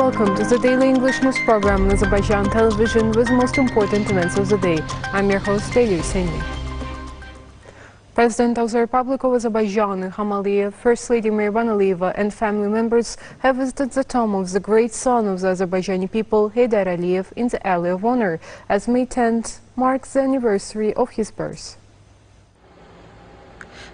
welcome to the daily English news program on Azərbaycan Television with the most important events of the day. I'm your host, Leyla Hüseyni. President of the Republic of Azerbaijan, Ilham Aliyev, First Lady Mehriban Aliyeva and family members have visited the tomb of the great son of the Azerbaijani people, Heydar Aliyev, in the Alley of Honor, as May 10th marks the anniversary of his birth.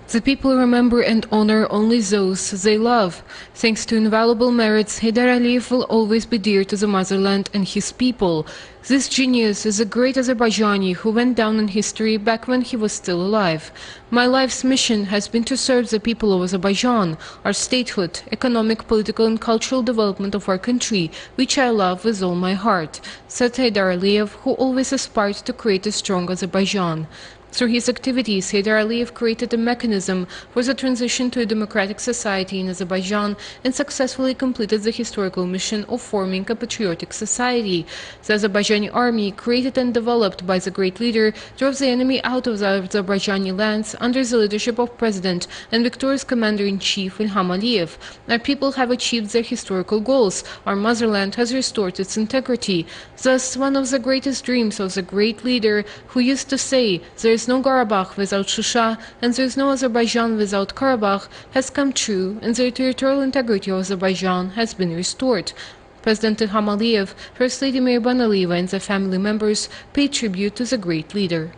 The people remember and honor only those they love. Thanks to invaluable merits, Heydar Aliyev will always be dear to the motherland and his people. This genius is a great Azerbaijani who went down in history back when he was still alive. My life's mission has been to serve the people of Azerbaijan, our statehood, economic, political and cultural development of our country, which I love with all my heart, said Heydar Aliyev, who always aspired to create a strong Azerbaijan. Through his activities, Heydar Aliyev created a mechanism for the transition to a democratic society in Azerbaijan and successfully completed the historical mission of forming a patriotic society. The Azerbaijani army, created and developed by the great leader, drove the enemy out of the Azerbaijani lands under the leadership of President and victorious Commander-in-Chief Ilham Aliyev. Our people have achieved their historical goals. Our motherland has restored its integrity. Thus, one of the greatest dreams of the great leader, who used to say, "There is no Karabakh without Shusha, and there is no Azerbaijan without Karabakh," has come true, and the territorial integrity of Azerbaijan has been restored. President Ilham Aliyev, First Lady Mehriban Aliyeva and their family members paid tribute to the great leader.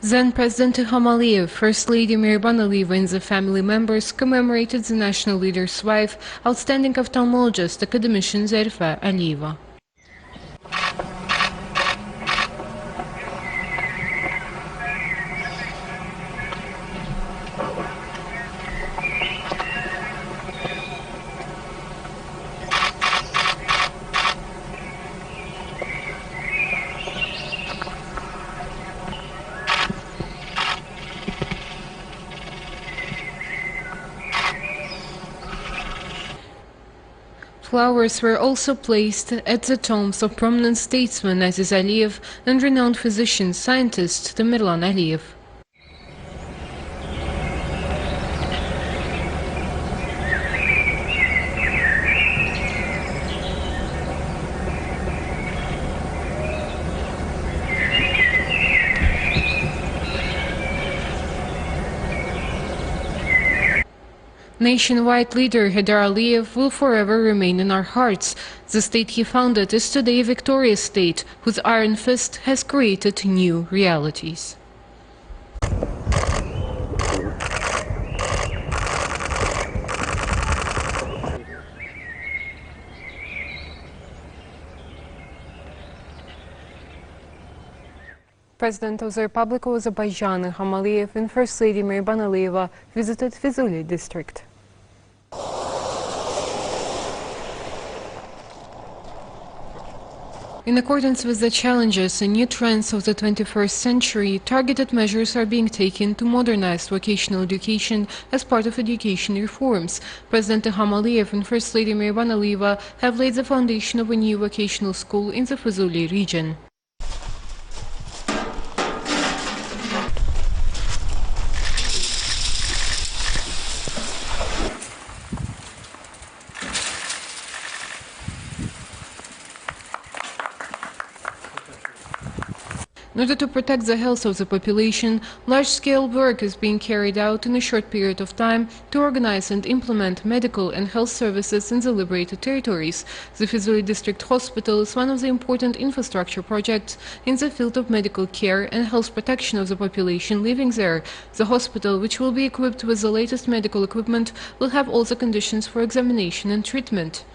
Then President Ilham Aliyev, First Lady Mehriban Aliyeva and the family members commemorated the national leader's wife, outstanding ophthalmologist, academician Zarifa Aliyeva. Flowers were also placed at the tombs of prominent statesmen Aziz Aliyev and renowned physician scientist Tamerlan Aliyev. Nationwide leader Heydar Aliyev will forever remain in our hearts. The state he founded is today a victorious state, whose iron fist has created new realities. President of the Republic of Azerbaijan Ilham Aliyev and First Lady Mehriban Aliyeva visited Füzuli district. In accordance with the challenges and new trends of the 21st century, targeted measures are being taken to modernize vocational education as part of education reforms. President Ilham Aliyev and First Lady Mehriban Aliyeva have laid the foundation of a new vocational school in the Füzuli region. In order to protect the health of the population, large-scale work is being carried out in a short period of time to organize and implement medical and health services in the liberated territories. The Füzuli District Hospital is one of the important infrastructure projects in the field of medical care and health protection of the population living there. The hospital, which will be equipped with the latest medical equipment, will have all the conditions for examination and treatment.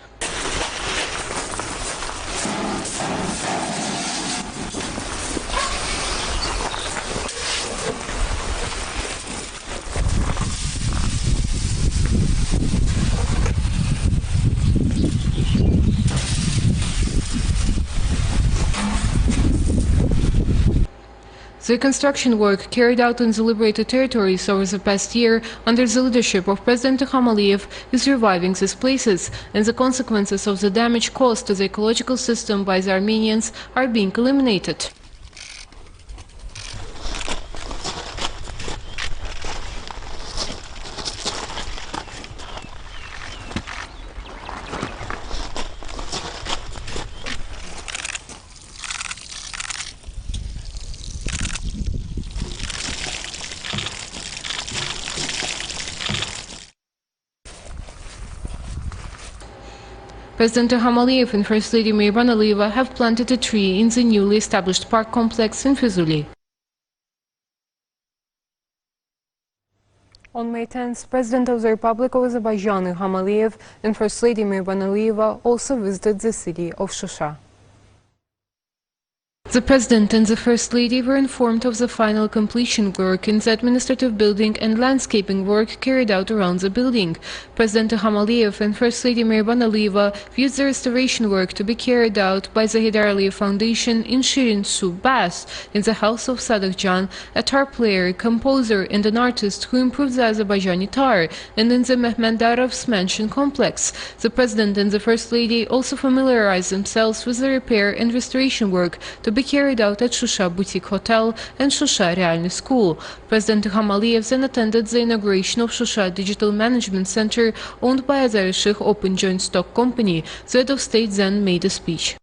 The construction work carried out in the liberated territories over the past year under the leadership of President Ilham Aliyev is reviving these places, and the consequences of the damage caused to the ecological system by the Armenians are being eliminated. President Ilham Aliyev and First Lady Mehriban Aliyeva have planted a tree in the newly established park complex in Füzuli. On May 10th, President of the Republic of Azerbaijan Ilham Aliyev and First Lady Mehriban Aliyeva also visited the city of Shusha. The President and the First Lady were informed of the final completion work in the administrative building and landscaping work carried out around the building. President Ilham Aliyev and First Lady Mehriban Aliyeva viewed the restoration work to be carried out by the Heydar Aliyev Foundation in Shirin Su Bas, in the house of Sadık Can, a tar player, composer and an artist who improved the Azerbaijani tar, and in the Mehmendarov's mansion complex. The President and the First Lady also familiarized themselves with the repair and restoration work to be carried out at Shusha Boutique Hotel and Shusha Realny School. President Ilham Aliyev then attended the inauguration of Shusha Digital Management Center, owned by Azerishikh Open Joint Stock Company. The head of state then made a speech.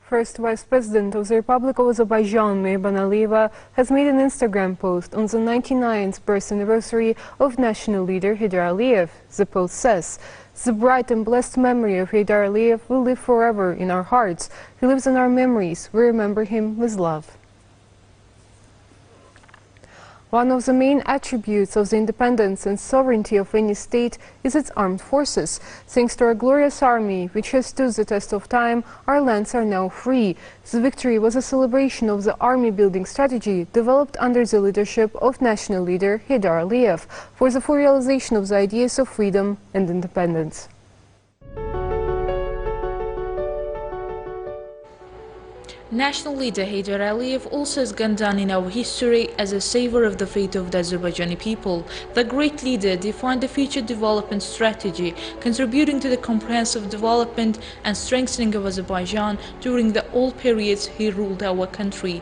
First Vice President of the Republic of Azerbaijan Mehriban Aliyeva has made an Instagram post on the 99th birth anniversary of national leader Heydar Aliyev. The post says, "The bright and blessed memory of Heydar Aliyev will live forever in our hearts. He lives in our memories. We remember him with love." One of the main attributes of the independence and sovereignty of any state is its armed forces. Thanks to our glorious army, which has stood the test of time, our lands are now free. The victory was a celebration of the army-building strategy developed under the leadership of national leader Heydar Aliyev for the full realization of the ideas of freedom and independence. National leader Heydər Əliyev also has gone down in our history as a savior of the fate of the Azerbaijani people. The great leader defined the future development strategy, contributing to the comprehensive development and strengthening of Azerbaijan during the all periods he ruled our country.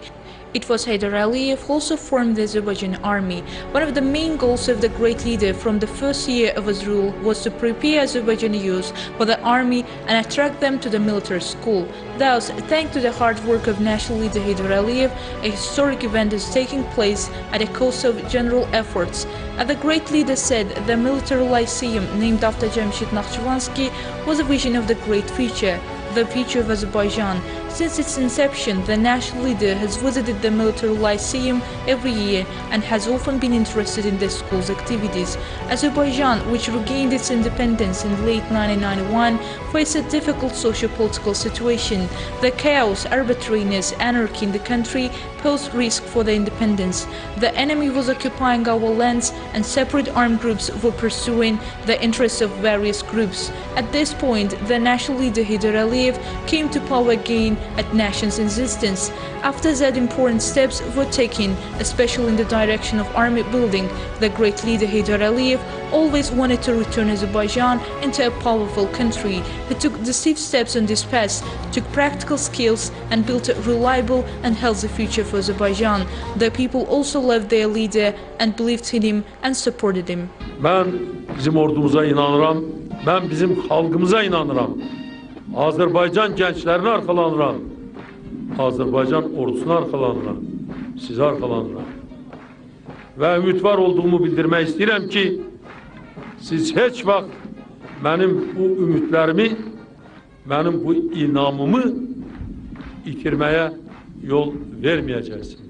It was Heydər Əliyev who also formed the Azerbaijani army. One of the main goals of the great leader from the first year of his rule was to prepare Azerbaijani youth for the army and attract them to the military school. Thus, thanks to the hard work of national leader Heydər Əliyev, a historic event is taking place at the cost of general efforts. As the great leader said, the military lyceum named after Cəmşid Naxçıvanski was a vision of the great future of Azerbaijan. Since its inception, the national leader has visited the military lyceum every year and has often been interested in the school's activities. Azerbaijan, which regained its independence in late 1991, faced a difficult socio-political situation. The chaos, arbitrariness, anarchy in the country posed risk for the independence. The enemy was occupying our lands and separate armed groups were pursuing the interests of various groups. At this point, the national leader Heydər Əliyev came to power again at nation's insistence. After that, important steps were taken, especially in the direction of army building. The great leader Heydər Əliyev always wanted to return Azerbaijan into a powerful country. He took decisive steps on this path, took practical skills and built a reliable and healthy future for Azerbaijan. The people also loved their leader and believed in him and supported him. Ben bizim ordumuza inanıram, ben bizim halkımıza inanıram. Azərbaycan gənclərinə arxalanıram. Azərbaycan ordusuna arxalanıram. Sizə arxalanıram. Və ümidvar olduğumu bildirmək istəyirəm ki, siz heç vaxt mənim bu ümidlərimi, mənim bu inamımı itirməyə yol verməyəcəksiniz.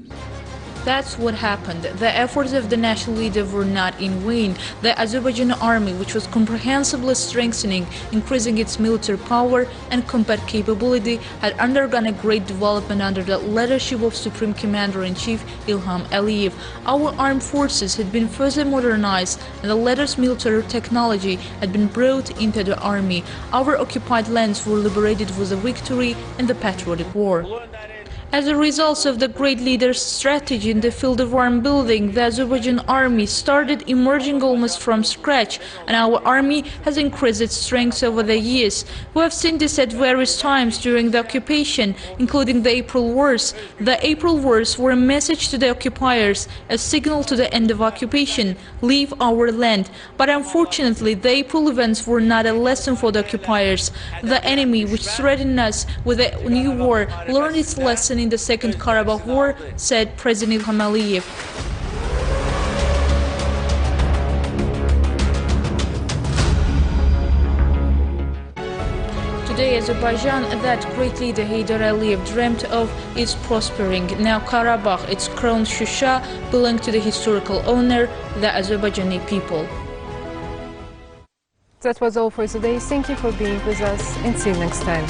That's what happened. The efforts of the national leader were not in vain. The Azerbaijani army, which was comprehensively strengthening, increasing its military power and combat capability, had undergone a great development under the leadership of Supreme Commander-in-Chief Ilham Aliyev. Our armed forces had been further modernized and the latest military technology had been brought into the army. Our occupied lands were liberated with a victory in the patriotic war. As a result of the great leader's strategy in the field of arm building, the Azerbaijan army started emerging almost from scratch, and our army has increased its strength over the years. We have seen this at various times during the occupation, including the April Wars. The April Wars were a message to the occupiers, a signal to the end of occupation: leave our land. But unfortunately, the April events were not a lesson for the occupiers. The enemy, which threatened us with a new war, learned its lesson in the Second Karabakh War, said President Ilham Aliyev. Today, Azerbaijan, that great leader Heydər Əliyev dreamt of, is prospering. Now Karabakh, its crown Shusha, belong to the historical owner, the Azerbaijani people. That was all for today. Thank you for being with us and see you next time.